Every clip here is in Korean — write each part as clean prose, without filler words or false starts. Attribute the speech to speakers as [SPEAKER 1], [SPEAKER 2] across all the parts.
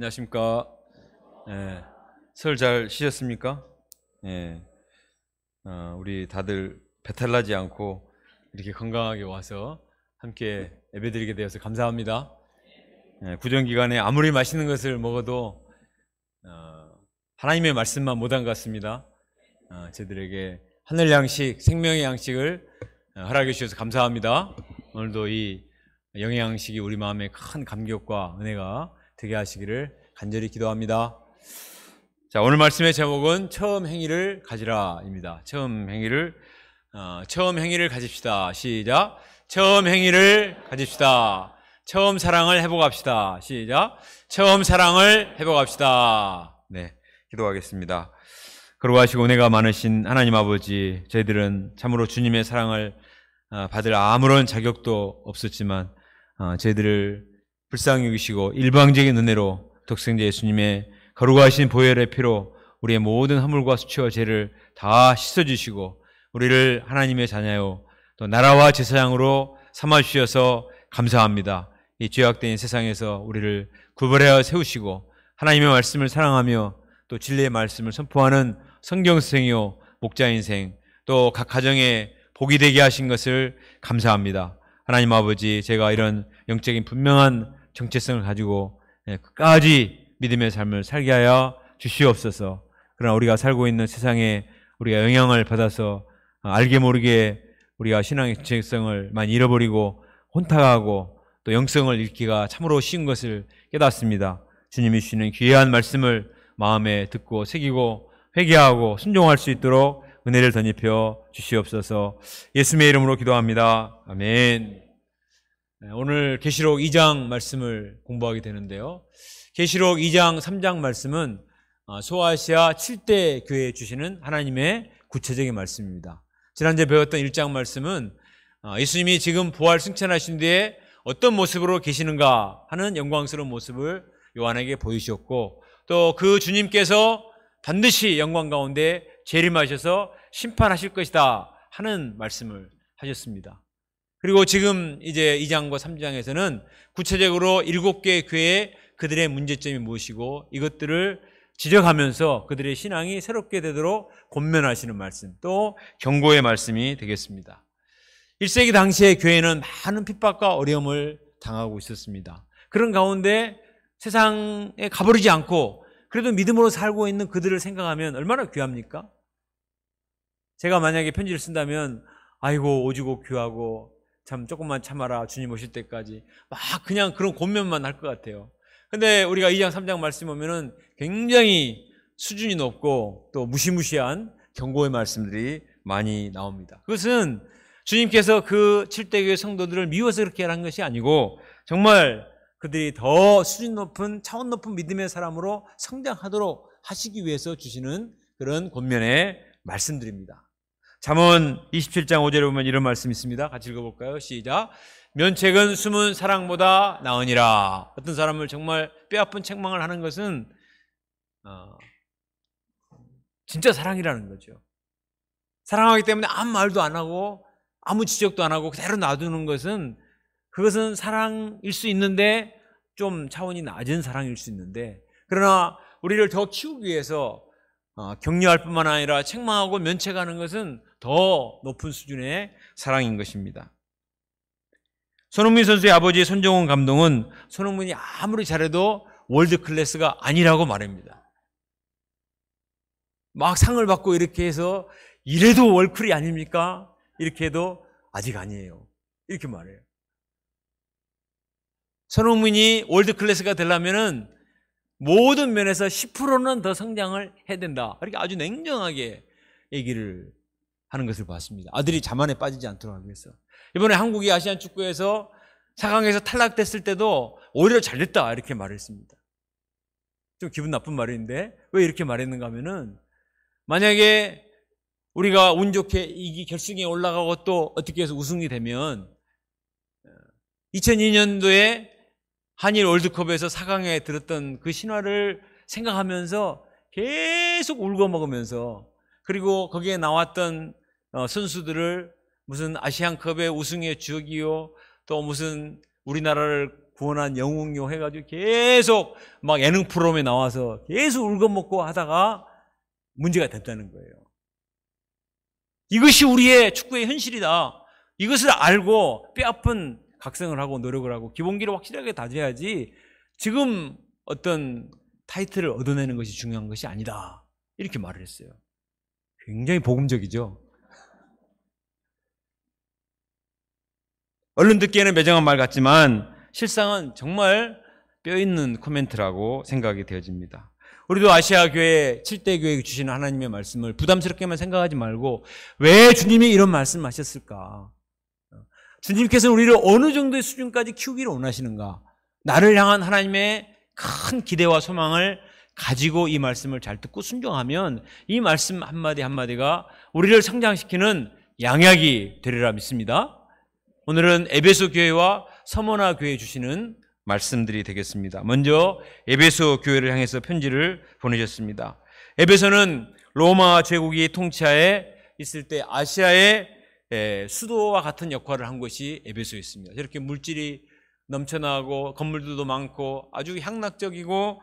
[SPEAKER 1] 안녕하십니까. 예, 설 잘 쉬셨습니까? 예, 우리 다들 배탈 나지 않고 이렇게 건강하게 와서 함께 예배드리게 되어서 감사합니다. 예, 구정 기간에 아무리 맛있는 것을 먹어도 하나님의 말씀만 못한 것 같습니다. 저희들에게 하늘 양식, 생명의 양식을 허락해 주셔서 감사합니다. 오늘도 이 영의 양식이 우리 마음에 큰 감격과 은혜가 되게 하시기를 간절히 기도합니다. 자, 오늘 말씀의 제목은 처음 행위를 가지라입니다. 처음 행위를 가집시다. 시작. 처음 행위를 가집시다. 처음 사랑을 회복합시다. 시작. 처음 사랑을 회복합시다. 네, 기도하겠습니다. 거룩하시고 은혜가 많으신 하나님 아버지, 저희들은 참으로 주님의 사랑을 받을 아무런 자격도 없었지만 저희들을 불쌍히 여기시고 일방적인 은혜로 독생자 예수님의 거룩하신 보혈의 피로 우리의 모든 허물과 수치와 죄를 다 씻어주시고 우리를 하나님의 자녀요 또 나라와 제사장으로 삼아주셔서 감사합니다. 이 죄악된 세상에서 우리를 구별하여 세우시고 하나님의 말씀을 사랑하며 또 진리의 말씀을 선포하는 성경생이요 목자 인생 또 각 가정에 복이 되게 하신 것을 감사합니다. 하나님 아버지, 제가 이런 영적인 분명한 정체성을 가지고 끝까지 믿음의 삶을 살게 하여 주시옵소서. 그러나 우리가 살고 있는 세상에 우리가 영향을 받아서 알게 모르게 우리가 신앙의 정체성을 많이 잃어버리고 혼탁하고 또 영성을 잃기가 참으로 쉬운 것을 깨닫습니다. 주님이 주시는 귀한 말씀을 마음에 듣고 새기고 회개하고 순종할 수 있도록 은혜를 덧입혀 주시옵소서. 예수님의 이름으로 기도합니다. 아멘. 오늘 계시록 2장 말씀을 공부하게 되는데요. 계시록 2장 3장 말씀은 소아시아 7대 교회에 주시는 하나님의 구체적인 말씀입니다. 지난주에 배웠던 1장 말씀은 예수님이 지금 부활 승천하신 뒤에 어떤 모습으로 계시는가 하는 영광스러운 모습을 요한에게 보이셨고 또 그 주님께서 반드시 영광 가운데 재림하셔서 심판하실 것이다 하는 말씀을 하셨습니다. 그리고 지금 이제 2장과 3장에서는 구체적으로 7개의 교회에 그들의 문제점이 무엇이고 이것들을 지적하면서 그들의 신앙이 새롭게 되도록 권면하시는 말씀, 또 경고의 말씀이 되겠습니다. 1세기 당시의 교회는 많은 핍박과 어려움을 당하고 있었습니다. 그런 가운데 세상에 가버리지 않고 그래도 믿음으로 살고 있는 그들을 생각하면 얼마나 귀합니까? 제가 만약에 편지를 쓴다면 아이고 오지고 귀하고 참 조금만 참아라 주님 오실 때까지 막 그냥 그런 권면만 할 것 같아요. 근데 우리가 2장 3장 말씀 보면은 굉장히 수준이 높고 또 무시무시한 경고의 말씀들이 많이 나옵니다. 그것은 주님께서 그 7대교회 성도들을 미워서 그렇게 한 것이 아니고 정말 그들이 더 수준 높은 차원 높은 믿음의 사람으로 성장하도록 하시기 위해서 주시는 그런 권면의 말씀들입니다. 잠언 27장 5절에 보면 이런 말씀이 있습니다. 같이 읽어볼까요? 시작. 면책은 숨은 사랑보다 나으니라. 어떤 사람을 정말 뼈아픈 책망을 하는 것은 진짜 사랑이라는 거죠. 사랑하기 때문에 아무 말도 안 하고 아무 지적도 안 하고 그대로 놔두는 것은 그것은 사랑일 수 있는데 좀 차원이 낮은 사랑일 수 있는데 그러나 우리를 더 키우기 위해서 격려할 뿐만 아니라 책망하고 면책하는 것은 더 높은 수준의 사랑인 것입니다. 손흥민 선수의 아버지 손정훈 감독은 손흥민이 아무리 잘해도 월드 클래스가 아니라고 말합니다. 막 상을 받고 이렇게 해서 이래도 월클이 아닙니까? 이렇게 해도 아직 아니에요. 이렇게 말해요. 손흥민이 월드 클래스가 되려면은 모든 면에서 10%는 더 성장을 해야 된다. 이렇게 아주 냉정하게 얘기를 하는 것을 봤습니다. 아들이 자만에 빠지지 않도록 하기 위해서. 이번에 한국이 아시안 축구에서 4강에서 탈락됐을 때도 오히려 잘됐다 이렇게 말했습니다. 좀 기분 나쁜 말인데 왜 이렇게 말했는가 하면은 만약에 우리가 운 좋게 이 결승에 올라가고 또 어떻게 해서 우승이 되면 2002년도에 한일 월드컵에서 4강에 들었던 그 신화를 생각하면서 계속 울고 먹으면서 그리고 거기에 나왔던 선수들을 무슨 아시안컵의 우승의 주역이요 또 무슨 우리나라를 구원한 영웅요 해가지고 계속 막 예능 프로그램에 나와서 계속 울거먹고 하다가 문제가 됐다는 거예요. 이것이 우리의 축구의 현실이다. 이것을 알고 뼈아픈 각성을 하고 노력을 하고 기본기를 확실하게 다져야지 지금 어떤 타이틀을 얻어내는 것이 중요한 것이 아니다. 이렇게 말을 했어요. 굉장히 복음적이죠. 얼른 듣기에는 매정한 말 같지만 실상은 정말 뼈있는 코멘트라고 생각이 되어집니다. 우리도 아시아 교회 7대 교회에 주시는 하나님의 말씀을 부담스럽게만 생각하지 말고 왜 주님이 이런 말씀을 하셨을까? 주님께서는 우리를 어느 정도의 수준까지 키우기를 원하시는가? 나를 향한 하나님의 큰 기대와 소망을 가지고 이 말씀을 잘 듣고 순종하면 이 말씀 한마디 한마디가 우리를 성장시키는 양약이 되리라 믿습니다. 오늘은 에베소 교회와 서머나 교회에 주시는 말씀들이 되겠습니다. 먼저 에베소 교회를 향해서 편지를 보내셨습니다. 에베소는 로마 제국이 통치하에 있을 때 아시아의 수도와 같은 역할을 한 곳이 에베소였습니다. 저렇게 물질이 넘쳐나고 건물들도 많고 아주 향락적이고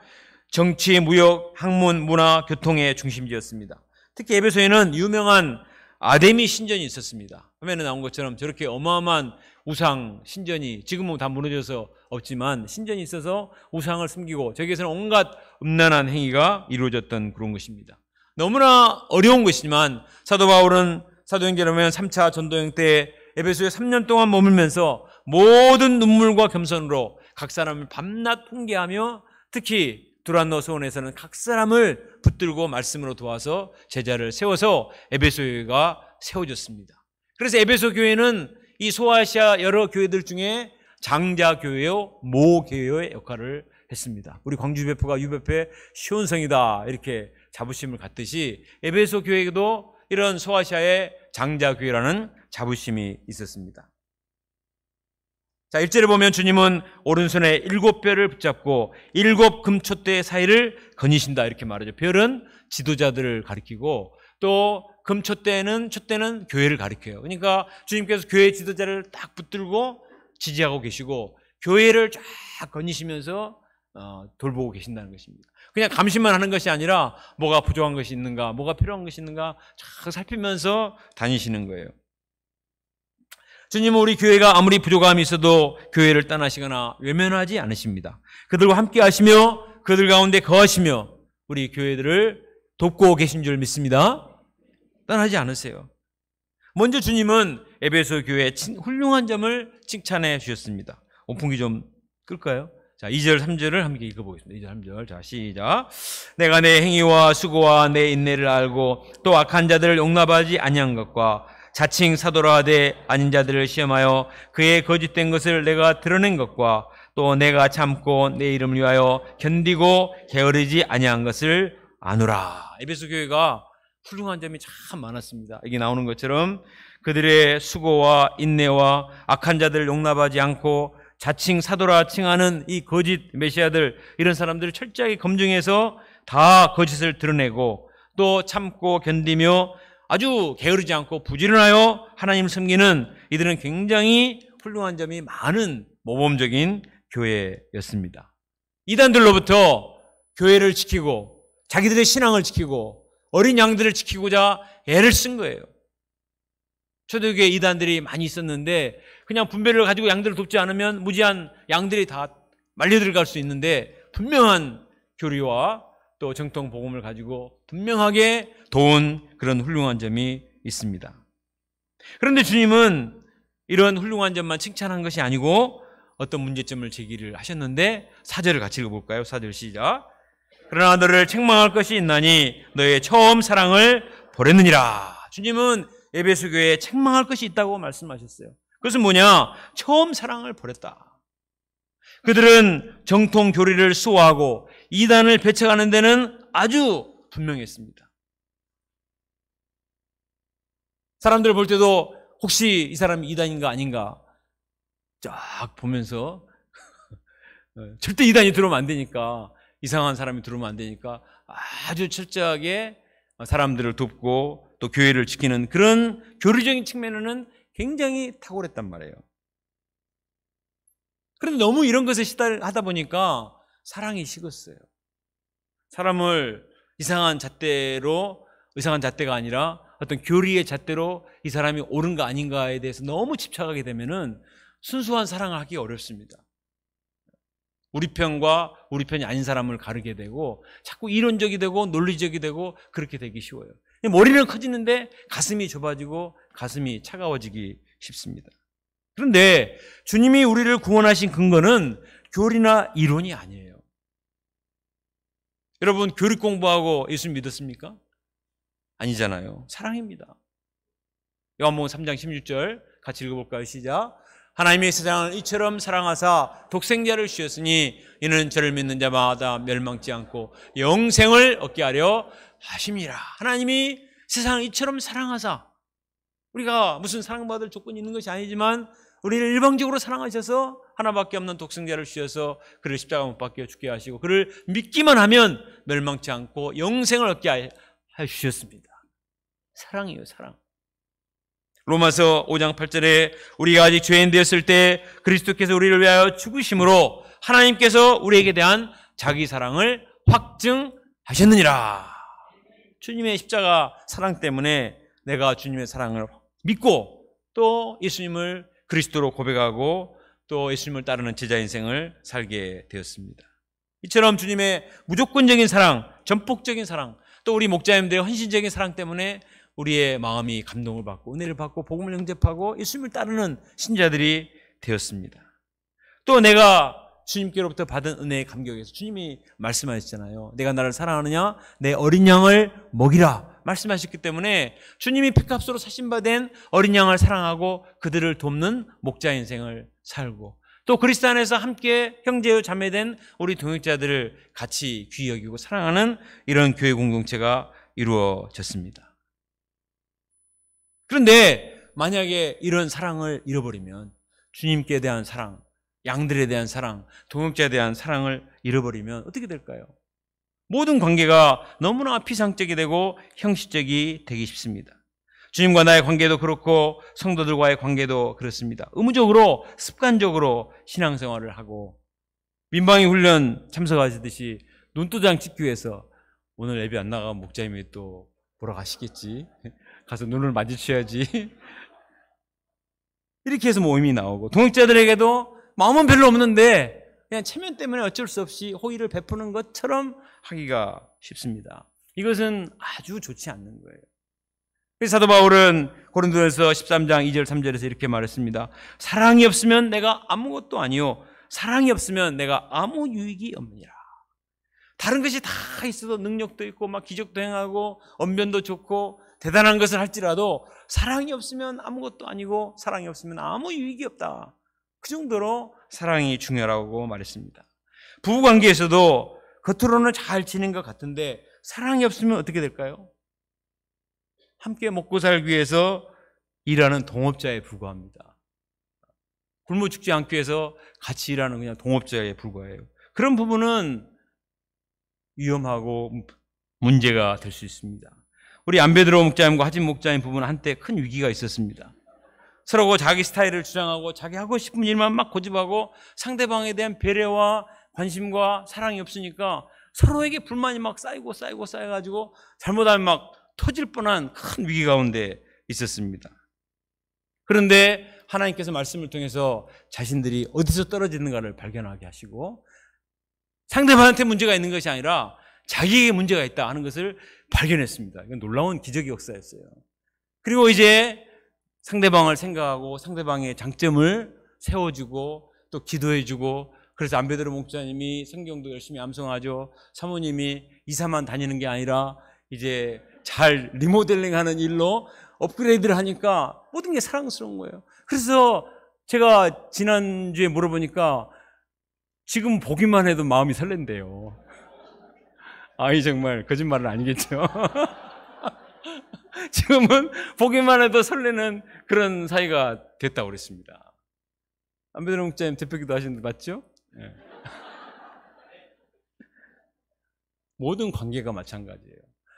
[SPEAKER 1] 정치, 무역, 학문, 문화, 교통의 중심지였습니다. 특히 에베소에는 유명한 아데미 신전이 있었습니다. 화면에 나온 것처럼 저렇게 어마어마한 우상 신전이 지금은 다 무너져서 없지만 신전이 있어서 우상을 숨기고 저기에서는 온갖 음란한 행위가 이루어졌던 그런 것입니다. 너무나 어려운 것이지만 사도 바울은 사도행전에 보면 3차 전도행 때 에베소에 3년 동안 머물면서 모든 눈물과 겸손으로 각 사람을 밤낮 훈계하며 특히 두란노 소원에서는 각 사람을 붙들고 말씀으로 도와서 제자를 세워서 에베소 교회가 세워졌습니다. 그래서 에베소 교회는 이 소아시아 여러 교회들 중에 장자 교회요, 모 교회의 역할을 했습니다. 우리 광주 유배포가 유배포의 시온성이다 이렇게 자부심을 갖듯이 에베소 교회도 이런 소아시아의 장자 교회라는 자부심이 있었습니다. 자, 1절에 보면 주님은 오른손에 7별을 붙잡고 7 금촛대 사이를 거니신다 이렇게 말하죠. 별은 지도자들을 가리키고 또 금촛대는 촛대는 교회를 가리켜요. 그러니까 주님께서 교회 지도자를 딱 붙들고 지지하고 계시고 교회를 쫙 거니시면서 돌보고 계신다는 것입니다. 그냥 감시만 하는 것이 아니라 뭐가 부족한 것이 있는가, 뭐가 필요한 것이 있는가 쫙 살피면서 다니시는 거예요. 주님은 우리 교회가 아무리 부족함이 있어도 교회를 떠나시거나 외면하지 않으십니다. 그들과 함께 하시며 그들 가운데 거하시며 우리 교회들을 돕고 계신 줄 믿습니다. 떠나지 않으세요. 먼저 주님은 에베소 교회의 훌륭한 점을 칭찬해 주셨습니다. 오픈기 좀 끌까요? 자, 2절, 3절을 함께 읽어보겠습니다. 2절, 3절. 자, 시작. 내가 내 행위와 수고와 내 인내를 알고 또 악한 자들을 용납하지 아니한 것과 자칭 사도라 하되 아닌 자들을 시험하여 그의 거짓된 것을 내가 드러낸 것과 또 내가 참고 내 이름을 위하여 견디고 게으르지 아니한 것을 아노라. 에베소 교회가 훌륭한 점이 참 많았습니다. 여기 나오는 것처럼 그들의 수고와 인내와 악한 자들을 용납하지 않고 자칭 사도라 칭하는 이 거짓 메시아들 이런 사람들을 철저하게 검증해서 다 거짓을 드러내고 또 참고 견디며 아주 게으르지 않고 부지런하여 하나님을 섬기는 이들은 굉장히 훌륭한 점이 많은 모범적인 교회였습니다. 이단들로부터 교회를 지키고 자기들의 신앙을 지키고 어린 양들을 지키고자 애를 쓴 거예요. 초대교회 이단들이 많이 있었는데 그냥 분배를 가지고 양들을 돕지 않으면 무지한 양들이 다 말려들어갈 수 있는데 분명한 교리와 또 정통 복음을 가지고 분명하게 도운 그런 훌륭한 점이 있습니다. 그런데 주님은 이런 훌륭한 점만 칭찬한 것이 아니고 어떤 문제점을 제기를 하셨는데 4절을 같이 읽어볼까요? 4절 시작. 그러나 너를 책망할 것이 있나니 너의 처음 사랑을 버렸느니라. 주님은 에베소 교회에 책망할 것이 있다고 말씀하셨어요. 그것은 뭐냐? 처음 사랑을 버렸다. 그들은 정통 교리를 수호하고 이단을 배척하는 데는 아주 분명했습니다. 사람들 볼 때도 혹시 이 사람이 이단인가 아닌가 쫙 보면서 절대 이단이 들어오면 안 되니까 이상한 사람이 들어오면 안 되니까 아주 철저하게 사람들을 돕고 또 교회를 지키는 그런 교리적인 측면에는 굉장히 탁월했단 말이에요. 그런데 너무 이런 것에 시달하다 보니까 사랑이 식었어요. 사람을 이상한 잣대가 아니라 어떤 교리의 잣대로 이 사람이 옳은가 아닌가에 대해서 너무 집착하게 되면은 순수한 사랑을 하기 어렵습니다. 우리 편과 우리 편이 아닌 사람을 가르게 되고 자꾸 이론적이 되고 논리적이 되고 그렇게 되기 쉬워요. 머리는 커지는데 가슴이 좁아지고 가슴이 차가워지기 쉽습니다. 그런데 주님이 우리를 구원하신 근거는 교리나 이론이 아니에요. 여러분, 교리 공부하고 예수 믿었습니까? 아니잖아요. 사랑입니다. 요한복음 3장 16절 같이 읽어볼까요? 시작. 하나님이 세상을 이처럼 사랑하사 독생자를 주셨으니 이는 저를 믿는 자마다 멸망치 않고 영생을 얻게 하려 하심이라. 하나님이 세상을 이처럼 사랑하사, 우리가 무슨 사랑받을 조건이 있는 것이 아니지만 우리를 일방적으로 사랑하셔서 하나밖에 없는 독생자를 주셔서 그를 십자가 못 박혀 죽게 하시고 그를 믿기만 하면 멸망치 않고 영생을 얻게 하셨습니다. 사랑이에요, 사랑. 로마서 5장 8절에 우리가 아직 죄인 되었을 때 그리스도께서 우리를 위하여 죽으심으로 하나님께서 우리에게 대한 자기 사랑을 확증하셨느니라. 주님의 십자가 사랑 때문에 내가 주님의 사랑을 믿고 또 예수님을 그리스도로 고백하고 또 예수님을 따르는 제자 인생을 살게 되었습니다. 이처럼 주님의 무조건적인 사랑, 전폭적인 사랑, 또 우리 목자님들의 헌신적인 사랑 때문에 우리의 마음이 감동을 받고 은혜를 받고 복음을 영접하고 예수님을 따르는 신자들이 되었습니다. 또 내가 주님께로부터 받은 은혜의 감격에서 주님이 말씀하셨잖아요. 내가 나를 사랑하느냐? 내 어린 양을 먹이라 말씀하셨기 때문에 주님이 핏값으로 사신받은 어린 양을 사랑하고 그들을 돕는 목자 인생을 살고 또 그리스도 안에서 함께 형제요 자매된 우리 동역자들을 같이 귀히 여기고 사랑하는 이런 교회 공동체가 이루어졌습니다. 그런데 만약에 이런 사랑을 잃어버리면, 주님께 대한 사랑, 양들에 대한 사랑, 동역자에 대한 사랑을 잃어버리면 어떻게 될까요? 모든 관계가 너무나 피상적이 되고 형식적이 되기 쉽습니다. 주님과 나의 관계도 그렇고 성도들과의 관계도 그렇습니다. 의무적으로 습관적으로 신앙생활을 하고 민방위 훈련 참석하시듯이 눈도장 찍기 위해서 오늘 예배 안 나가면 목자님이 또 보러 가시겠지, 가서 눈을 마주쳐야지, 이렇게 해서 모임이 나오고 동역자들에게도 마음은 별로 없는데 그냥 체면 때문에 어쩔 수 없이 호의를 베푸는 것처럼 하기가 쉽습니다. 이것은 아주 좋지 않는 거예요. 그래서 사도 바울은 고린도전서 13장 2절 3절에서 이렇게 말했습니다. 사랑이 없으면 내가 아무것도 아니요 사랑이 없으면 내가 아무 유익이 없느니라. 다른 것이 다 있어도 능력도 있고 막 기적도 행하고 언변도 좋고 대단한 것을 할지라도 사랑이 없으면 아무것도 아니고 사랑이 없으면 아무 유익이 없다. 그 정도로 사랑이 중요하다고 말했습니다. 부부관계에서도 겉으로는 잘 지낸 것 같은데 사랑이 없으면 어떻게 될까요? 함께 먹고 살기 위해서 일하는 동업자에 불과합니다. 굶어 죽지 않기 위해서 같이 일하는 그냥 동업자에 불과해요. 그런 부분은 위험하고 문제가 될 수 있습니다. 우리 안베드로 목자님과 하진 목자님 부부는 한때 큰 위기가 있었습니다. 서로 자기 스타일을 주장하고 자기 하고 싶은 일만 막 고집하고 상대방에 대한 배려와 관심과 사랑이 없으니까 서로에게 불만이 막 쌓여가지고 잘못하면 막 터질 뻔한 큰 위기 가운데 있었습니다. 그런데 하나님께서 말씀을 통해서 자신들이 어디서 떨어지는가를 발견하게 하시고 상대방한테 문제가 있는 것이 아니라 자기에게 문제가 있다 하는 것을 발견했습니다. 이건 놀라운 기적의 역사였어요. 그리고 이제 상대방을 생각하고 상대방의 장점을 세워주고 또 기도해주고, 그래서 안베드로 목자님이 성경도 열심히 암송하죠. 사모님이 이사만 다니는 게 아니라 이제 잘 리모델링하는 일로 업그레이드를 하니까 모든 게 사랑스러운 거예요. 그래서 제가 지난주에 물어보니까 지금 보기만 해도 마음이 설렌대요. 아이 정말 거짓말은 아니겠죠. 지금은 보기만 해도 설레는 그런 사이가 됐다고 그랬습니다. 안베드로 목자님 대표기도 하시는데 맞죠? 네. 모든 관계가 마찬가지예요.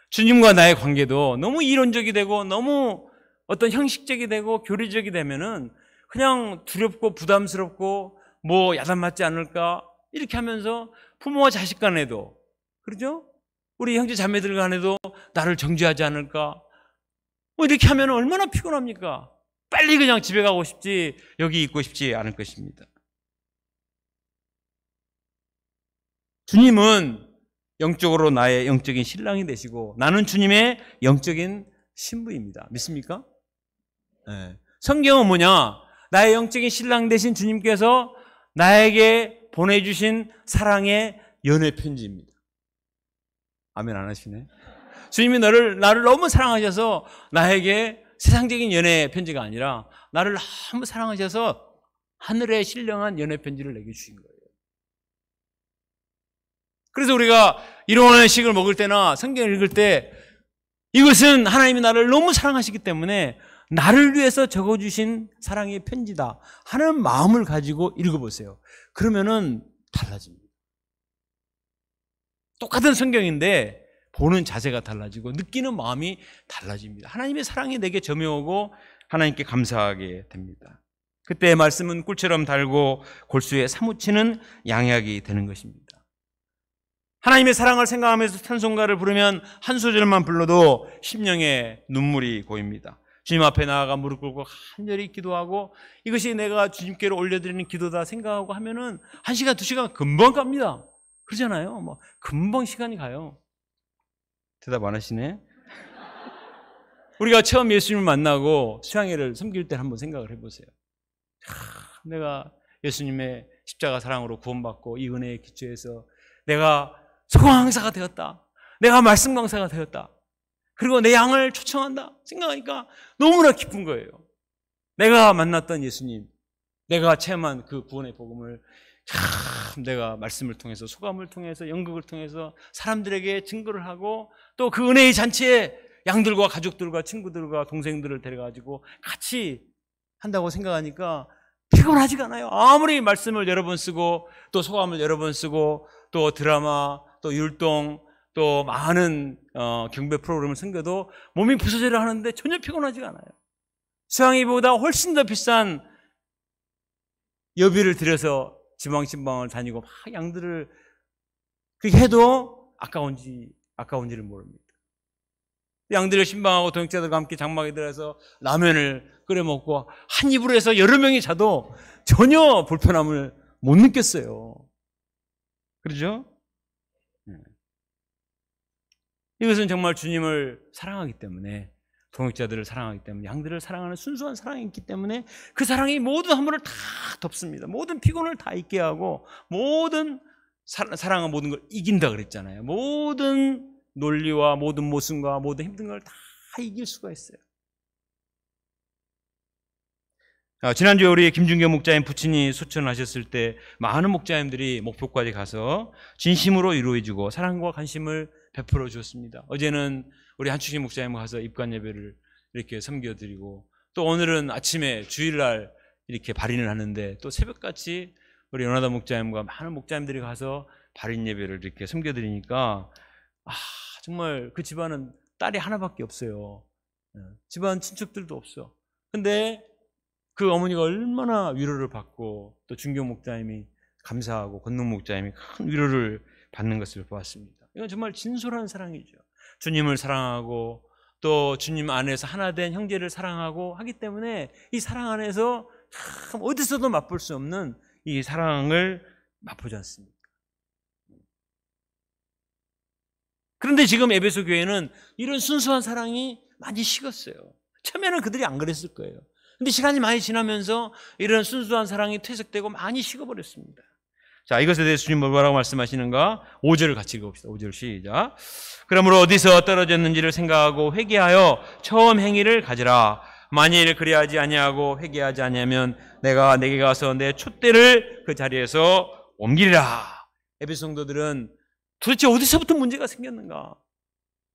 [SPEAKER 1] 주님과 나의 관계도 너무 이론적이 되고 너무 어떤 형식적이 되고 교리적이 되면은 그냥 두렵고 부담스럽고 뭐 야단 맞지 않을까? 이렇게 하면서 부모와 자식 간에도, 그렇죠? 우리 형제 자매들 간에도 나를 정죄하지 않을까? 뭐 이렇게 하면 얼마나 피곤합니까? 빨리 그냥 집에 가고 싶지 여기 있고 싶지 않을 것입니다. 주님은 영적으로 나의 영적인 신랑이 되시고 나는 주님의 영적인 신부입니다. 믿습니까? 네. 성경은 뭐냐? 나의 영적인 신랑 되신 주님께서 나에게 보내주신 사랑의 연애 편지입니다. 아멘 안 하시네? 주님이 나를 너무 사랑하셔서 나에게 세상적인 연애 편지가 아니라 나를 너무 사랑하셔서 하늘에 신령한 연애 편지를 내게 주신 거예요. 그래서 우리가 일원식을 먹을 때나 성경을 읽을 때 이것은 하나님이 나를 너무 사랑하시기 때문에 나를 위해서 적어주신 사랑의 편지다 하는 마음을 가지고 읽어보세요. 그러면은 달라집니다. 똑같은 성경인데 보는 자세가 달라지고 느끼는 마음이 달라집니다. 하나님의 사랑이 내게 점여오고 하나님께 감사하게 됩니다. 그때의 말씀은 꿀처럼 달고 골수에 사무치는 양약이 되는 것입니다. 하나님의 사랑을 생각하면서 찬송가를 부르면 한 소절만 불러도 심령에 눈물이 고입니다. 주님 앞에 나아가 무릎 꿇고 간절히 기도하고 이것이 내가 주님께로 올려드리는 기도다 생각하고 하면은 1시간, 2시간 금방 갑니다. 그러잖아요. 뭐 금방 시간이 가요. 대답 안 하시네. 우리가 처음 예수님을 만나고 수양회를 섬길 때 한번 생각을 해보세요. 내가 예수님의 십자가 사랑으로 구원받고 이 은혜에 기초해서 내가 소강 강사가 되었다. 내가 말씀 강사가 되었다. 그리고 내 양을 초청한다 생각하니까 너무나 기쁜 거예요. 내가 만났던 예수님, 내가 체험한 그 구원의 복음을 참 내가 말씀을 통해서 소감을 통해서 연극을 통해서 사람들에게 증거를 하고 또 그 은혜의 잔치에 양들과 가족들과 친구들과 동생들을 데려가지고 같이 한다고 생각하니까 피곤하지가 않아요. 아무리 말씀을 여러 번 쓰고 또 소감을 여러 번 쓰고 또 드라마 또 율동 또 많은 경배 프로그램을 섬겨도 몸이 부서지려 하는데 전혀 피곤하지가 않아요. 수양이보다 훨씬 더 비싼 여비를 들여서 지방신방을 다니고 막 양들을 그렇게 해도 아까운지를 모릅니다. 양들을 신방하고 동역자들과 함께 장막에 들어서 라면을 끓여 먹고 한 입으로 해서 여러 명이 자도 전혀 불편함을 못 느꼈어요. 그렇죠? 이것은 정말 주님을 사랑하기 때문에 동역자들을 사랑하기 때문에 양들을 사랑하는 순수한 사랑이 있기 때문에 그 사랑이 모든 허물을 다 덮습니다. 모든 피곤을 다 잊게 하고 모든 사랑은 모든 걸 이긴다 그랬잖아요. 모든 논리와 모든 모순과 모든 힘든 걸 다 이길 수가 있어요. 지난주에 우리 김준경 목자님 부친이 소천하셨을 때 많은 목자님들이 목표까지 가서 진심으로 이루어지고 사랑과 관심을 베풀어 주었습니다. 어제는 우리 한추식 목자님 가서 입관 예배를 이렇게 섬겨드리고 또 오늘은 아침에 주일날 이렇게 발인을 하는데 또 새벽같이 우리 연하다 목자님과 많은 목자님들이 가서 발인 예배를 이렇게 섬겨드리니까 정말 그 집안은 딸이 하나밖에 없어요. 집안 친척들도 없어. 근데 그 어머니가 얼마나 위로를 받고 또 준경 목자님이 감사하고 권능 목자님이 큰 위로를 받는 것을 보았습니다. 이건 정말 진솔한 사랑이죠. 주님을 사랑하고 또 주님 안에서 하나 된 형제를 사랑하고 하기 때문에 이 사랑 안에서 참 어디서도 맛볼 수 없는 이 사랑을 맛보지 않습니까? 그런데 지금 에베소 교회는 이런 순수한 사랑이 많이 식었어요. 처음에는 그들이 안 그랬을 거예요. 근데 시간이 많이 지나면서 이런 순수한 사랑이 퇴색되고 많이 식어버렸습니다. 자, 이것에 대해서 주님 뭐라고 말씀하시는가? 5절을 같이 읽어봅시다. 5절 시작. 그러므로 어디서 떨어졌는지를 생각하고 회개하여 처음 행위를 가지라. 만일 그리하지 아니하고 회개하지 아니하면 내가 내게 가서 내 촛대를 그 자리에서 옮기리라. 에베소 성도들은 도대체 어디서부터 문제가 생겼는가?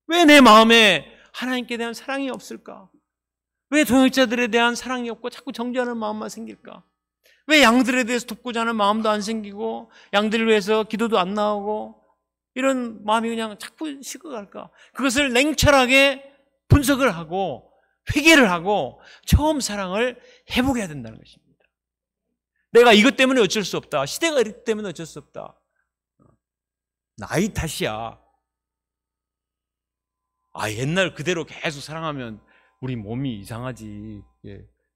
[SPEAKER 1] 왜 내 마음에 하나님께 대한 사랑이 없을까? 왜 동역자들에 대한 사랑이 없고 자꾸 정죄하는 마음만 생길까? 왜 양들에 대해서 돕고자 하는 마음도 안 생기고 양들을 위해서 기도도 안 나오고 이런 마음이 그냥 자꾸 식어갈까? 그것을 냉철하게 분석을 하고 회개를 하고 처음 사랑을 회복해야 된다는 것입니다. 내가 이것 때문에 어쩔 수 없다. 시대가 이렇기 때문에 어쩔 수 없다. 나이 탓이야. 옛날 그대로 계속 사랑하면 우리 몸이 이상하지.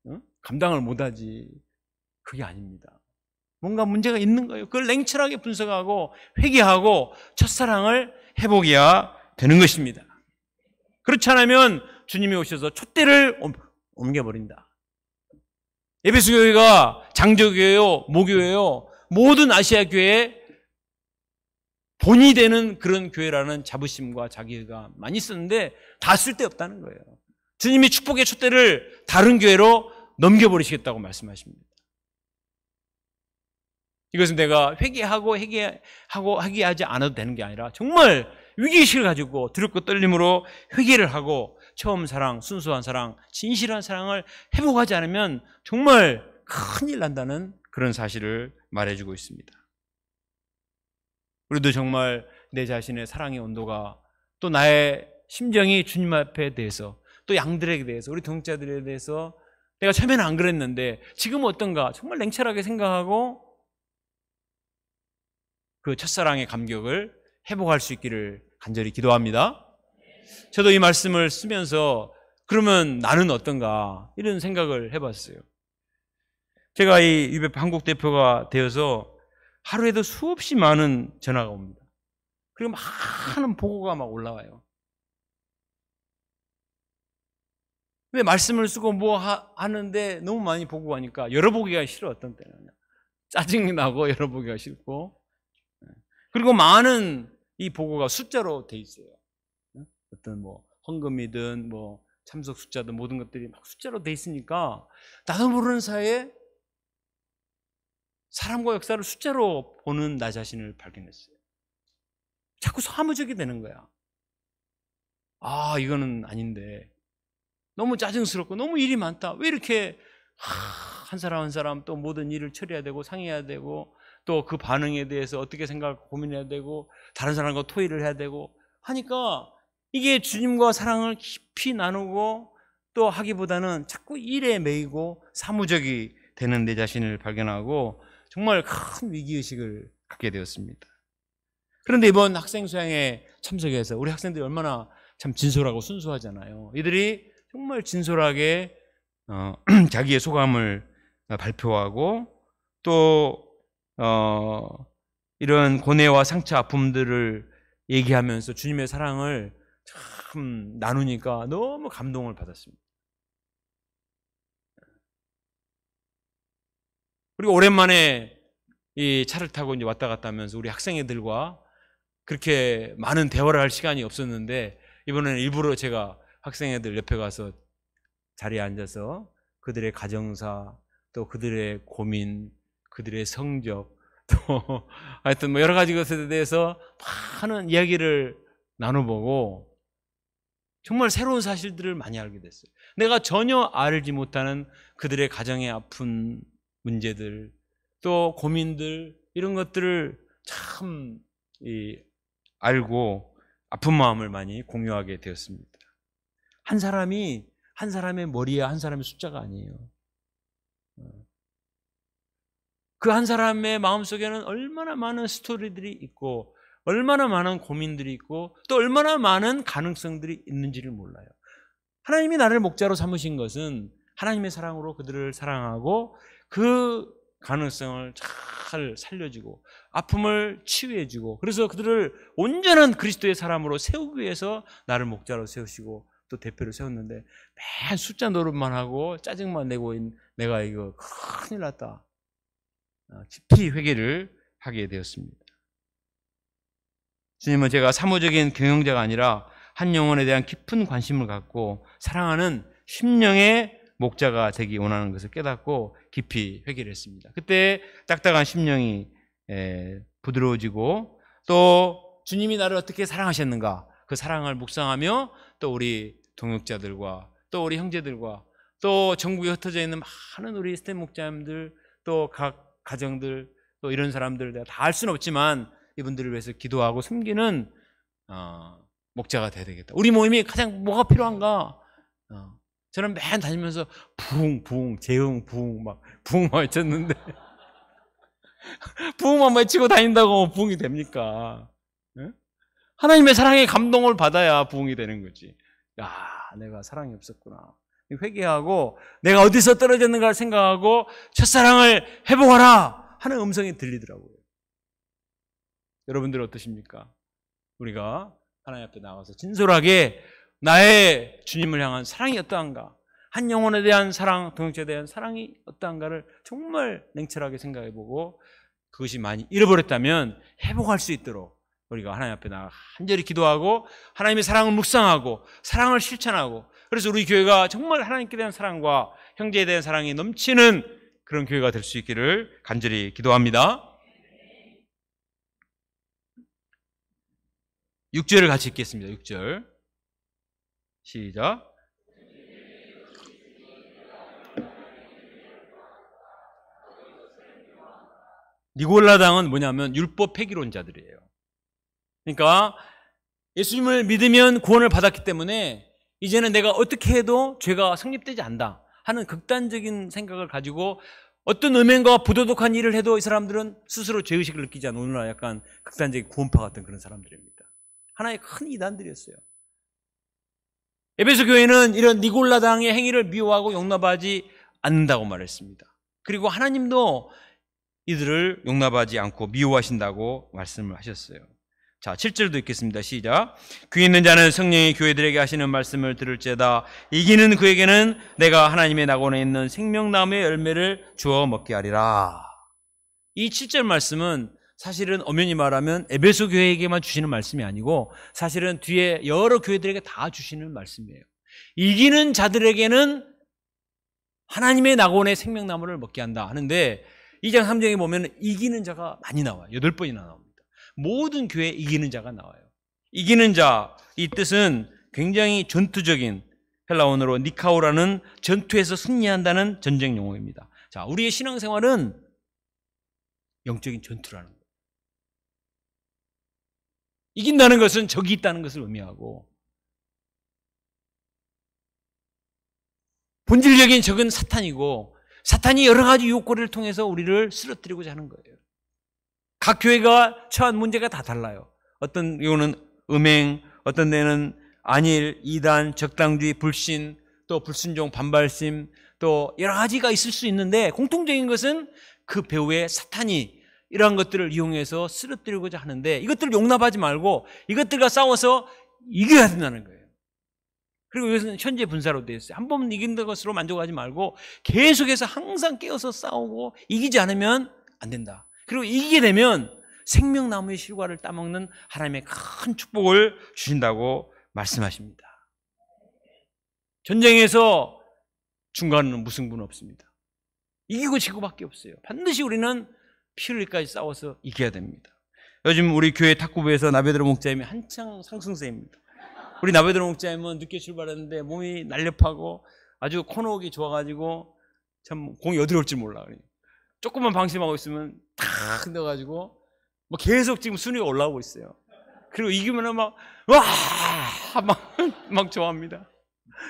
[SPEAKER 1] 응? 감당을 못하지. 그게 아닙니다. 뭔가 문제가 있는 거예요. 그걸 냉철하게 분석하고 회개하고 첫사랑을 회복해야 되는 것입니다. 그렇지 않으면 주님이 오셔서 촛대를 옮겨버린다. 에베소 교회가 장저교회요, 모교회요, 모든 아시아 교회에 본이 되는 그런 교회라는 자부심과 자기가 많이 있었는데 다 쓸데없다는 거예요. 주님이 축복의 촛대를 다른 교회로 넘겨버리시겠다고 말씀하십니다. 이것은 내가 회개하지 않아도 되는 게 아니라 정말 위기의식을 가지고 두렵고 떨림으로 회개를 하고 처음 사랑, 순수한 사랑, 진실한 사랑을 회복하지 않으면 정말 큰일 난다는 그런 사실을 말해주고 있습니다. 우리도 정말 내 자신의 사랑의 온도가 또 나의 심정이 주님 앞에 대해서 또 양들에게 대해서 우리 동역자들에 대해서 내가 처음에는 안 그랬는데 지금은 어떤가 정말 냉철하게 생각하고 그 첫사랑의 감격을 회복할 수 있기를 간절히 기도합니다. 저도 이 말씀을 쓰면서 그러면 나는 어떤가 이런 생각을 해봤어요. 제가 이 UBF 한국 대표가 되어서 하루에도 수없이 많은 전화가 옵니다. 그리고 많은 보고가 막 올라와요. 왜 말씀을 쓰고 뭐 하는데 너무 많이 보고 가니까 열어보기가 싫어. 어떤 때는 짜증이 나고 열어보기가 싫고. 그리고 많은 이 보고가 숫자로 돼 있어요. 어떤 뭐 헌금이든 뭐 참석 숫자든 모든 것들이 막 숫자로 돼 있으니까 나도 모르는 사이에 사람과 역사를 숫자로 보는 나 자신을 발견했어요. 자꾸 사무적이 되는 거야. 이거는 아닌데 너무 짜증스럽고 너무 일이 많다. 왜 이렇게 한 사람 한 사람 또 모든 일을 처리해야 되고 상의해야 되고 또 그 반응에 대해서 어떻게 생각하고 고민해야 되고 다른 사람과 토의를 해야 되고 하니까 이게 주님과 사랑을 깊이 나누고 또 하기보다는 자꾸 일에 매이고 사무적이 되는 내 자신을 발견하고 정말 큰 위기의식을 갖게 되었습니다. 그런데 이번 학생 수양에 참석해서 우리 학생들이 얼마나 참 진솔하고 순수하잖아요. 이들이 정말 진솔하게 자기의 소감을 발표하고 또 이런 고뇌와 상처, 아픔들을 얘기하면서 주님의 사랑을 참 나누니까 너무 감동을 받았습니다. 그리고 오랜만에 이 차를 타고 이제 왔다 갔다 하면서 우리 학생애들과 그렇게 많은 대화를 할 시간이 없었는데 이번에는 일부러 제가 학생애들 옆에 가서 자리에 앉아서 그들의 가정사, 또 그들의 고민, 그들의 성적, 또 하여튼 뭐 여러 가지 것에 대해서 많은 이야기를 나눠보고 정말 새로운 사실들을 많이 알게 됐어요. 내가 전혀 알지 못하는 그들의 가정의 아픈 문제들, 또 고민들 이런 것들을 참 알고 아픈 마음을 많이 공유하게 되었습니다. 한 사람이 한 사람의 머리야 한 사람의 숫자가 아니에요. 그 한 사람의 마음속에는 얼마나 많은 스토리들이 있고 얼마나 많은 고민들이 있고 또 얼마나 많은 가능성들이 있는지를 몰라요. 하나님이 나를 목자로 삼으신 것은 하나님의 사랑으로 그들을 사랑하고 그 가능성을 잘 살려주고 아픔을 치유해주고 그래서 그들을 온전한 그리스도의 사람으로 세우기 위해서 나를 목자로 세우시고 또 대표로 세웠는데 매일 숫자 노릇만 하고 짜증만 내고 있는 내가 이거 큰일 났다. 깊이 회개를 하게 되었습니다. 주님은 제가 사무적인 경영자가 아니라 한 영혼에 대한 깊은 관심을 갖고 사랑하는 심령의 목자가 되기 원하는 것을 깨닫고 깊이 회개를 했습니다. 그때 딱딱한 심령이 부드러워지고 또 주님이 나를 어떻게 사랑하셨는가 그 사랑을 묵상하며 또 우리 동역자들과 또 우리 형제들과 또 전국에 흩어져 있는 많은 우리 스텝 목자님들 또 각 가정들 또 이런 사람들 내가 다 알 수는 없지만 이분들을 위해서 기도하고 섬기는 목자가 돼야 되겠다. 우리 모임이 가장 뭐가 필요한가? 저는 맨 다니면서 부흥, 재흥, 부흥 막 외쳤는데
[SPEAKER 2] 부흥만 외치고 다닌다고 부흥이 됩니까? 예? 하나님의 사랑의 감동을 받아야 부흥이 되는 거지. 야, 내가 사랑이 없었구나. 회개하고 내가 어디서 떨어졌는가 생각하고 첫사랑을 회복하라 하는 음성이 들리더라고요. 여러분들 어떠십니까? 우리가 하나님 앞에 나가서 진솔하게 나의 주님을 향한 사랑이 어떠한가, 한 영혼에 대한 사랑, 동역자에 대한 사랑이 어떠한가를 정말 냉철하게 생각해보고 그것이 많이 잃어버렸다면 회복할 수 있도록 우리가 하나님 앞에 나가 간절히 기도하고 하나님의 사랑을 묵상하고 사랑을 실천하고, 그래서 우리 교회가 정말 하나님께 대한 사랑과 형제에 대한 사랑이 넘치는 그런 교회가 될 수 있기를 간절히 기도합니다. 6절을 같이 읽겠습니다. 6절 시작. 니골라당은 뭐냐면 율법 폐기론자들이에요. 그러니까 예수님을 믿으면 구원을 받았기 때문에 이제는 내가 어떻게 해도 죄가 성립되지 않는다 하는 극단적인 생각을 가지고 어떤 음행과 부도덕한 일을 해도 이 사람들은 스스로 죄의식을 느끼지 않는, 오늘날 약간 극단적인 구원파 같은 그런 사람들입니다. 하나의 큰 이단들이었어요. 에베소 교회는 이런 니골라당의 행위를 미워하고 용납하지 않는다고 말했습니다. 그리고 하나님도 이들을 용납하지 않고 미워하신다고 말씀을 하셨어요. 자, 7절도 읽겠습니다. 시작. 귀 있는 자는 성령이 교회들에게 하시는 말씀을 들을지어다. 이기는 그에게는 내가 하나님의 낙원에 있는 생명나무의 열매를 주어 먹게 하리라. 이 7절 말씀은 사실은 엄연히 말하면 에베소 교회에게만 주시는 말씀이 아니고 사실은 뒤에 여러 교회들에게 다 주시는 말씀이에요. 이기는 자들에게는 하나님의 낙원의 생명나무를 먹게 한다 하는데 2장 3장에 보면 이기는 자가 많이 나와요. 8번이나 나옵니다. 모든 교회에 이기는 자가 나와요. 이기는 자, 이 뜻은 굉장히 전투적인, 헬라어로 니카오라는 전투에서 승리한다는 전쟁 용어입니다. 자, 우리의 신앙생활은 영적인 전투라는 거예요. 이긴다는 것은 적이 있다는 것을 의미하고 본질적인 적은 사탄이고 사탄이 여러 가지 유혹거리를 통해서 우리를 쓰러뜨리고자 하는 거예요. 각 교회가 처한 문제가 다 달라요. 어떤 경우는 음행, 어떤 데는 안일, 이단, 적당주의, 불신, 또 불순종, 반발심, 또 여러 가지가 있을 수 있는데 공통적인 것은 그 배후에 사탄이 이러한 것들을 이용해서 쓰러뜨리고자 하는데 이것들을 용납하지 말고 이것들과 싸워서 이겨야 된다는 거예요. 그리고 이것은 현재 분사로 되어 있어요. 한 번 이긴 것으로 만족하지 말고 계속해서 항상 깨어서 싸우고 이기지 않으면 안 된다. 그리고 이기게 되면 생명나무의 실과를 따먹는 하나님의 큰 축복을 주신다고 말씀하십니다. 전쟁에서 중간은 무승부는 없습니다. 이기고 지고밖에 없어요. 반드시 우리는 피 흘릴까지 싸워서 이겨야 됩니다. 요즘 우리 교회 탁구부에서 나베드로 목자님이 한창 상승세입니다. 우리 나베드로 목자님은 늦게 출발했는데 몸이 날렵하고 아주 코너웍이 좋아가지고 참 공이 어디로 올지 몰라. 조금만 방심하고 있으면 탁 넣어가지고 뭐 계속 지금 순위가 올라오고 있어요. 그리고 이기면은 막 좋아합니다.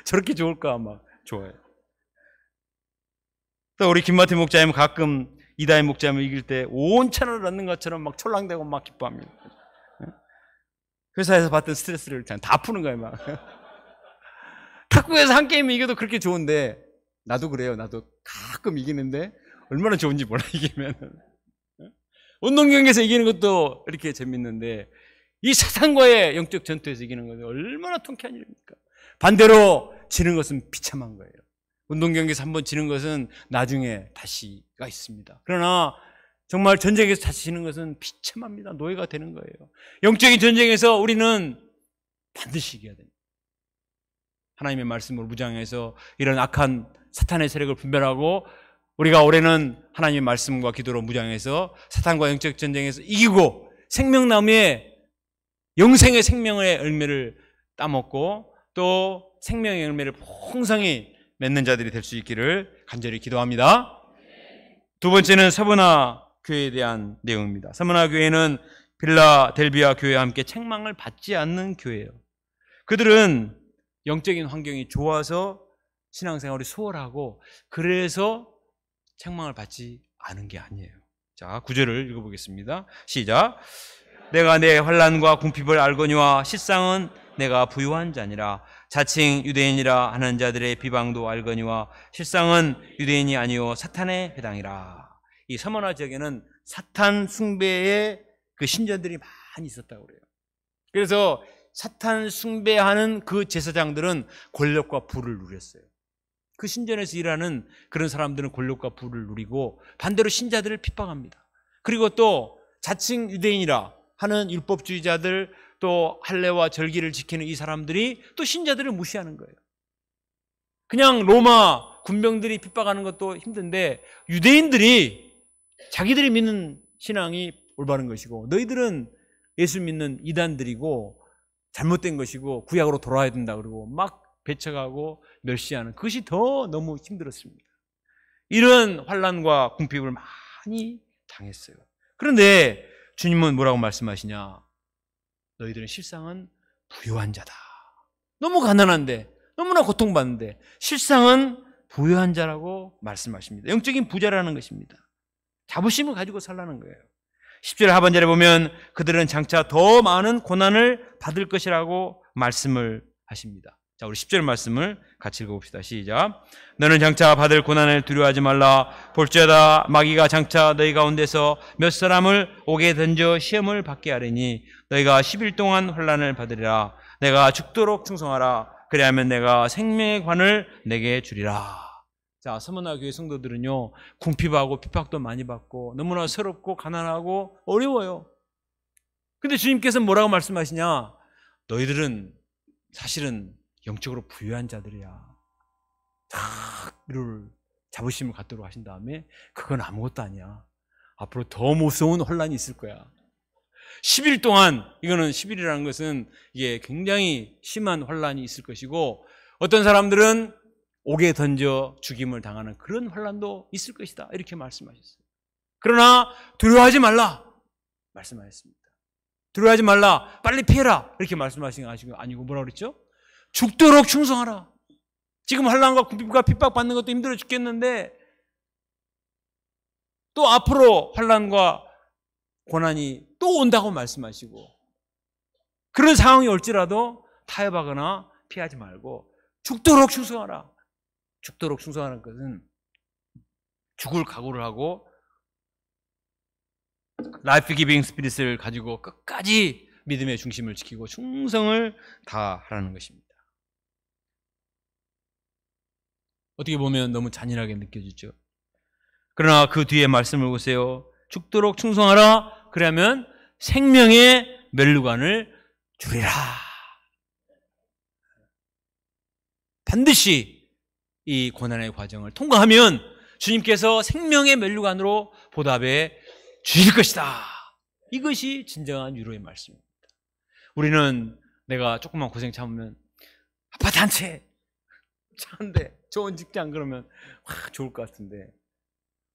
[SPEAKER 2] 저렇게 좋을까 막 좋아해요. 또 우리 김마태 목자님은 가끔 이다희 목자님을 이길 때 온 찬을 얻는 것처럼 막 철랑대고 막 기뻐합니다. 회사에서 받던 스트레스를 다 푸는 거예요, 막. 탁구에서 한 게임 이겨도 그렇게 좋은데, 나도 그래요. 나도 가끔 이기는데, 얼마나 좋은지 몰라, 이기면. 운동 경기에서 이기는 것도 이렇게 재밌는데, 이 사탄과의 영적 전투에서 이기는 것은 얼마나 통쾌한 일입니까? 반대로 지는 것은 비참한 거예요. 운동 경기에서 한번 지는 것은 나중에 다시가 있습니다. 그러나, 정말 전쟁에서 다시 지는 것은 비참합니다. 노예가 되는 거예요. 영적인 전쟁에서 우리는 반드시 이겨야 됩니다. 하나님의 말씀으로 무장해서 이런 악한 사탄의 세력을 분별하고 우리가 올해는 하나님의 말씀과 기도로 무장해서 사탄과 영적 전쟁에서 이기고 생명나무의 영생의 생명의 열매를 따먹고 또 생명의 열매를 풍성히 맺는 자들이 될 수 있기를 간절히 기도합니다. 두 번째는 서브나 교회에 대한 내용입니다. 서브나 교회는 필라델비아 교회와 함께 책망을 받지 않는 교회예요. 그들은 영적인 환경이 좋아서 신앙생활이 수월하고 그래서 책망을 받지 않은 게 아니에요.
[SPEAKER 1] 자, 9절을 읽어보겠습니다. 시작. 내가 내 환난과 궁핍을 알거니와 실상은 내가 부유한 자니라. 자칭 유대인이라 하는 자들의 비방도 알거니와 실상은 유대인이 아니요 사탄에 해당이라. 이 서머나 지역에는 사탄 숭배의 그 신전들이 많이 있었다고 그래요. 그래서 사탄 숭배하는 그 제사장들은 권력과 부를 누렸어요. 그 신전에서 일하는 그런 사람들은 권력과 부를 누리고 반대로 신자들을 핍박합니다. 그리고 또 자칭 유대인이라 하는 율법주의자들, 또 할례와 절기를 지키는 이 사람들이 또 신자들을 무시하는 거예요. 그냥 로마 군병들이 핍박하는 것도 힘든데 유대인들이 자기들이 믿는 신앙이 올바른 것이고 너희들은 예수 믿는 이단들이고 잘못된 것이고 구약으로 돌아와야 된다 그러고 막 배척하고 멸시하는 그것이 더 너무 힘들었습니다. 이런 환난과 궁핍을 많이 당했어요. 그런데 주님은 뭐라고 말씀하시냐? 너희들은 실상은 부유한 자다. 너무 가난한데, 너무나 고통받는데 실상은 부유한 자라고 말씀하십니다. 영적인 부자라는 것입니다. 자부심을 가지고 살라는 거예요. 10절 하반절에 보면 그들은 장차 더 많은 고난을 받을 것이라고 말씀을 하십니다. 자, 우리 10절 말씀을 같이 읽어봅시다. 시작. 너는 장차 받을 고난을 두려워하지 말라. 볼지어다 마귀가 장차 너희 가운데서 몇 사람을 옥에 던져 시험을 받게 하리니 너희가 10일 동안 환난을 받으리라. 내가 죽도록 충성하라. 그리하면 내가 생명의 관을 내게 주리라. 자, 서머나 교회 성도들은요, 궁핍하고 핍박도 많이 받고 너무나 서럽고 가난하고 어려워요. 근데 주님께서는 뭐라고 말씀하시냐? 너희들은 사실은 영적으로 부유한 자들이야. 딱 이를 자부심을 갖도록 하신 다음에 그건 아무것도 아니야. 앞으로 더 무서운 혼란이 있을 거야. 10일 동안, 이거는 10일이라는 것은 이게 굉장히 심한 혼란이 있을 것이고 어떤 사람들은 옥에 던져 죽임을 당하는 그런 혼란도 있을 것이다. 이렇게 말씀하셨어요. 그러나 두려워하지 말라 말씀하셨습니다. 두려워하지 말라, 빨리 피해라 이렇게 말씀하신 거 아니고 뭐라고 그랬죠? 죽도록 충성하라. 지금 환난과 궁핍과 핍박받는 것도 힘들어 죽겠는데 또 앞으로 환난과 고난이 또 온다고 말씀하시고 그런 상황이 올지라도 타협하거나 피하지 말고 죽도록 충성하라. 죽도록 충성하는 것은 죽을 각오를 하고 라이프 기빙 스피릿을 가지고 끝까지 믿음의 중심을 지키고 충성을 다하라는 것입니다. 어떻게 보면 너무 잔인하게 느껴지죠. 그러나 그 뒤에 말씀을 보세요. 죽도록 충성하라. 그러면 생명의 면류관을 주리라. 반드시 이 고난의 과정을 통과하면 주님께서 생명의 면류관으로 보답해 주실 것이다. 이것이 진정한 위로의 말씀입니다. 우리는 내가 조금만 고생 참으면 아파트 한 채, 차 한 대, 좋은 직장 그러면 좋을 것 같은데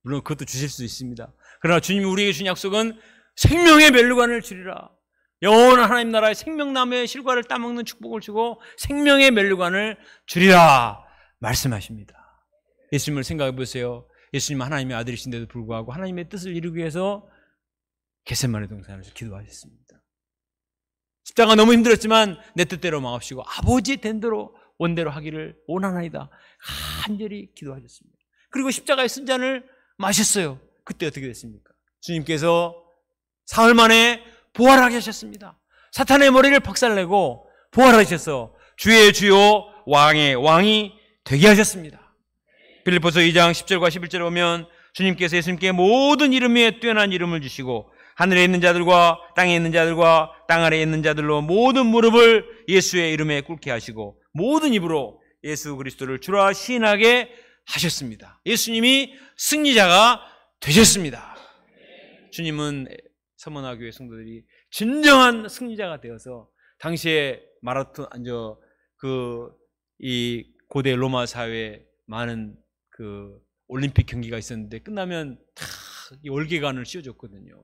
[SPEAKER 1] 물론 그것도 주실 수 있습니다. 그러나 주님이 우리에게 준 약속은 생명의 면류관을 주리라. 영원한 하나님 나라의 생명나무의 실과를 따먹는 축복을 주고 생명의 면류관을 주리라 말씀하십니다. 예수님을 생각해 보세요. 예수님 하나님의 아들이신데도 불구하고 하나님의 뜻을 이루기 위해서 겟세마네 동산에서 기도하셨습니다. 십자가 너무 힘들었지만 내 뜻대로 마옵시고 아버지의 된 대로 원대로 하기를 원하나이다. 간절히 기도하셨습니다. 그리고 십자가의 쓴잔을 마셨어요. 그때 어떻게 됐습니까? 주님께서 사흘 만에 부활하게 하셨습니다. 사탄의 머리를 박살내고 부활하셔서 주의 주요 왕의 왕이 되게 하셨습니다. 빌립보서 2장 10절과 11절에 보면 주님께서 예수님께 모든 이름에 뛰어난 이름을 주시고 하늘에 있는 자들과 땅에 있는 자들과 땅 아래에 있는 자들로 모든 무릎을 예수의 이름에 꿇게 하시고 모든 입으로 예수 그리스도를 주라 시인하게 하셨습니다. 예수님이 승리자가 되셨습니다. 주님은 서머나 교회 성도들이 진정한 승리자가 되어서 당시에 마라톤 이 고대 로마 사회에 많은 그 올림픽 경기가 있었는데 끝나면 다 이 월계관을 씌워줬거든요.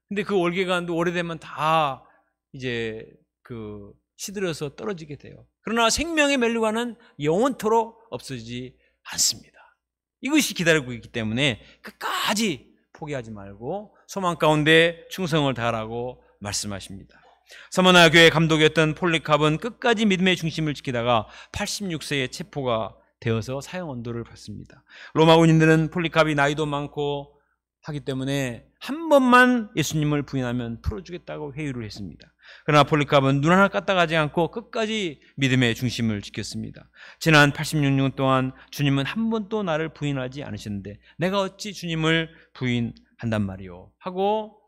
[SPEAKER 1] 근데 그 월계관도 오래되면 다 이제 그 시들어서 떨어지게 돼요. 그러나 생명의 면류관은 영원토록 없어지지 않습니다. 이것이 기다리고 있기 때문에 끝까지
[SPEAKER 2] 포기하지 말고 소망 가운데 충성을 다하라고 말씀하십니다. 서머나 교회 감독이었던 폴리캅은 끝까지 믿음의 중심을 지키다가 86세에 체포가 되어서 사형 언도를 받습니다. 로마 군인들은 폴리캅이 나이도 많고 하기 때문에 한 번만 예수님을 부인하면 풀어주겠다고 회유를 했습니다. 그러나 폴리캅은 눈 하나 까딱하지 않고 끝까지 믿음의 중심을 지켰습니다. 지난 86년 동안 주님은 한 번도 나를 부인하지 않으셨는데 내가 어찌 주님을 부인한단 말이오 하고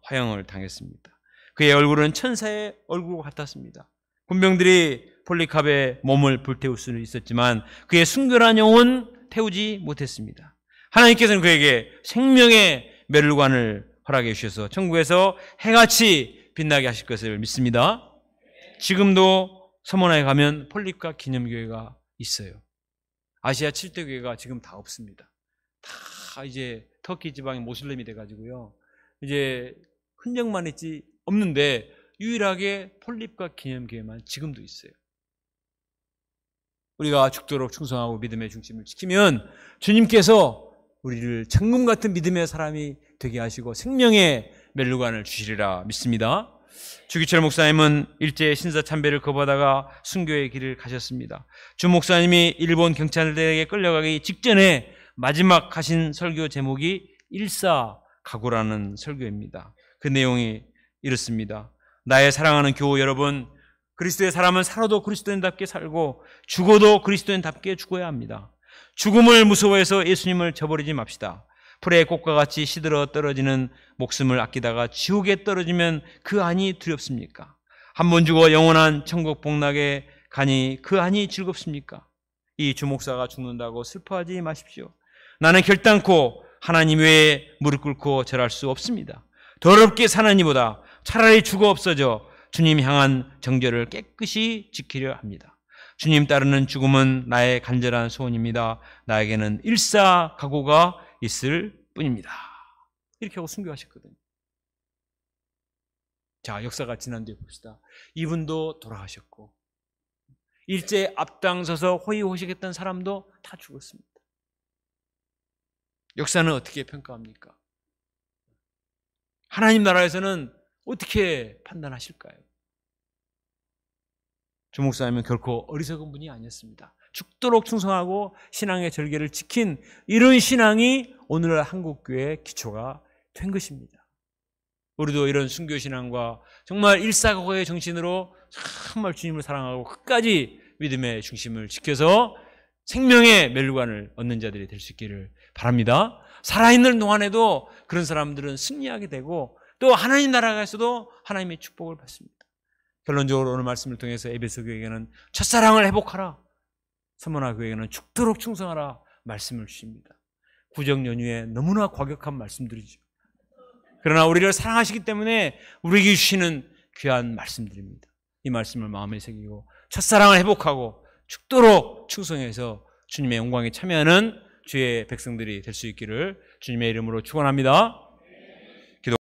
[SPEAKER 2] 화형을 당했습니다. 그의 얼굴은 천사의 얼굴과 같았습니다. 군병들이 폴리캅의 몸을 불태울 수는 있었지만 그의 순결한 영혼 태우지 못했습니다. 하나님께서는 그에게 생명의 멸관을 허락해 주셔서 천국에서 해같이 빛나게 하실 것을 믿습니다. 지금도 서머나에 가면 폴리캅 기념교회가 있어요. 아시아 7대 교회가 지금 다 없습니다. 다 이제 터키 지방이 모슬렘이 돼가지고요. 이제 흔적만 있지 없는데 유일하게 폴리캅 기념교회만 지금도 있어요. 우리가 죽도록 충성하고 믿음의 중심을 지키면 주님께서 우리를 천금 같은 믿음의 사람이 되게 하시고 생명의 멸류관을 주시리라 믿습니다. 주기철 목사님은 일제 신사 참배를 거부하다가 순교의 길을 가셨습니다. 주 목사님이 일본 경찰들에게 끌려가기 직전에 마지막 하신 설교 제목이 일사각오라는 설교입니다. 그 내용이 이렇습니다. 나의 사랑하는 교우 여러분, 그리스도의 사람은 살아도 그리스도인답게 살고 죽어도 그리스도인답게 죽어야 합니다. 죽음을 무서워해서 예수님을 저버리지 맙시다. 풀의 꽃과 같이 시들어 떨어지는 목숨을 아끼다가 지옥에 떨어지면 그 안이 두렵습니까? 한 번 죽어 영원한 천국 복락에 가니 그 안이 즐겁습니까? 이 주목사가 죽는다고 슬퍼하지 마십시오. 나는 결단코 하나님 외에 무릎 꿇고 절할 수 없습니다. 더럽게 사는 이보다 차라리 죽어 없어져 주님 향한 정절을 깨끗이 지키려 합니다. 주님 따르는 죽음은 나의 간절한 소원입니다. 나에게는 일사각오가 있을 뿐입니다. 이렇게 하고 순교하셨거든요. 자, 역사가 지난 뒤에 봅시다. 이분도 돌아가셨고 일제에 앞장서서 호의호식했던 사람도 다 죽었습니다. 역사는 어떻게 평가합니까? 하나님 나라에서는 어떻게 판단하실까요? 주 목사님은 결코 어리석은 분이 아니었습니다. 죽도록 충성하고 신앙의 절개를 지킨 이런 신앙이 오늘날 한국교회의 기초가 된 것입니다. 우리도 이런 순교신앙과 정말 일사각오의 정신으로 정말 주님을 사랑하고 끝까지 믿음의 중심을 지켜서 생명의 멸류관을 얻는 자들이 될 수 있기를 바랍니다. 살아있는 동안에도 그런 사람들은 승리하게 되고 또 하나님 나라에서도 하나님의 축복을 받습니다. 결론적으로 오늘 말씀을 통해서 에베소 교회에게는 첫사랑을 회복하라, 서머나 교회에게는 죽도록 충성하라 말씀을 주십니다. 구정 연휴에 너무나 과격한 말씀들이죠. 그러나 우리를 사랑하시기 때문에 우리에게 주시는 귀한 말씀들입니다. 이 말씀을 마음에 새기고 첫사랑을 회복하고 죽도록 충성해서 주님의 영광에 참여하는 주의 백성들이 될 수 있기를 주님의 이름으로 축원합니다.